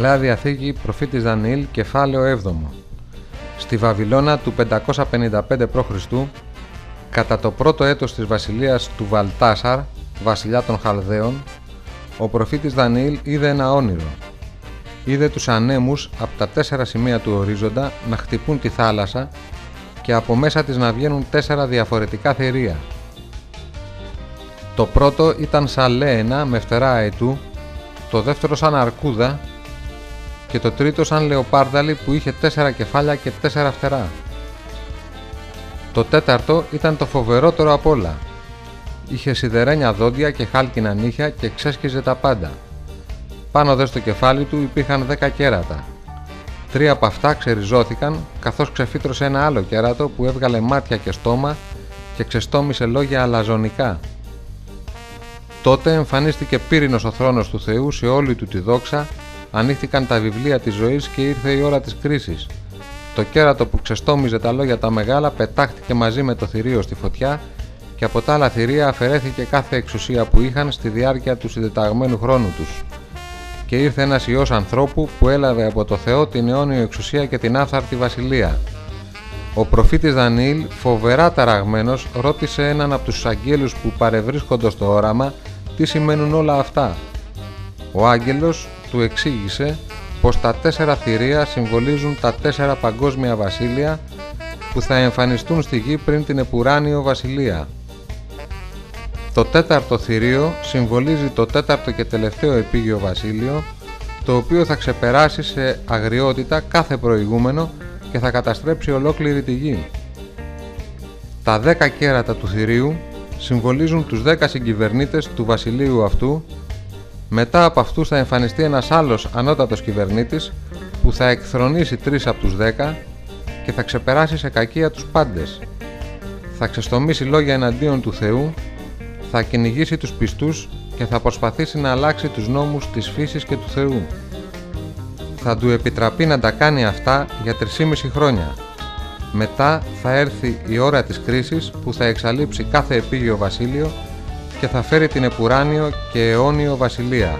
Παλαιά Διαθήκη, προφήτης Δανιήλ, κεφάλαιο 7. Στη Βαβυλώνα του 555 π.Χ., κατά το πρώτο έτος της βασιλείας του Βαλτάσαρ, βασιλιά των Χαλδαίων, ο προφήτης Δανιήλ είδε ένα όνειρο. Είδε τους ανέμους από τα 4 σημεία του ορίζοντα να χτυπούν τη θάλασσα και από μέσα της να βγαίνουν 4 διαφορετικά θηρία. Το πρώτο ήταν σαν λέαινα με φτερά αετού, το δεύτερο σαν αρκούδα και το τρίτο σαν λεοπάρδαλη που είχε 4 κεφάλια και 4 φτερά. Το τέταρτο ήταν το φοβερότερο απ' όλα. Είχε σιδερένια δόντια και χάλκινα νύχια και ξέσκιζε τα πάντα. Πάνω δε στο κεφάλι του υπήρχαν 10 κέρατα. 3 από αυτά ξεριζώθηκαν, καθώς ξεφύτρωσε ένα άλλο κέρατο που έβγαλε μάτια και στόμα και ξεστόμησε λόγια αλαζονικά. Τότε εμφανίστηκε πύρινος ο θρόνος του Θεού σε όλη του τη δόξα, ανοίχθηκαν τα βιβλία της ζωής και ήρθε η ώρα της κρίσης. Το κέρατο που ξεστόμιζε τα λόγια τα μεγάλα πετάχτηκε μαζί με το θηρίο στη φωτιά και από τα άλλα θηρία αφαιρέθηκε κάθε εξουσία που είχαν στη διάρκεια του συντεταγμένου χρόνου τους. Και ήρθε ένας Υιός ανθρώπου που έλαβε από το Θεό την αιώνιο εξουσία και την άφθαρτη βασιλεία. Ο προφήτης Δανιήλ, φοβερά ταραγμένος, ρώτησε έναν από τους αγγέλους που παρευρίσκοντο στο όραμα τι σημαίνουν όλα αυτά. Ο άγγελος του εξήγησε πως τα 4 θηρία συμβολίζουν τα 4 παγκόσμια βασίλεια που θα εμφανιστούν στη γη πριν την επουράνιο βασιλεία. Το 4ο θηρίο συμβολίζει το 4ο και τελευταίο επίγειο βασίλειο, το οποίο θα ξεπεράσει σε αγριότητα κάθε προηγούμενο και θα καταστρέψει ολόκληρη τη γη. Τα 10 κέρατα του θηρίου συμβολίζουν τους 10 συγκυβερνήτες του βασιλείου αυτού. Μετά από αυτούς θα εμφανιστεί ένας άλλος ανώτατος κυβερνήτης που θα εκθρονήσει 3 από τους 10 και θα ξεπεράσει σε κακία τους πάντες. Θα ξεστομίσει λόγια εναντίον του Θεού, θα κυνηγήσει τους πιστούς και θα προσπαθήσει να αλλάξει τους νόμους της φύσης και του Θεού. Θα του επιτραπεί να τα κάνει αυτά για 3,5 χρόνια. Μετά θα έρθει η ώρα της κρίσης που θα εξαλείψει κάθε επίγειο βασίλειο και θα φέρει την επουράνιο και αιώνιο βασιλεία.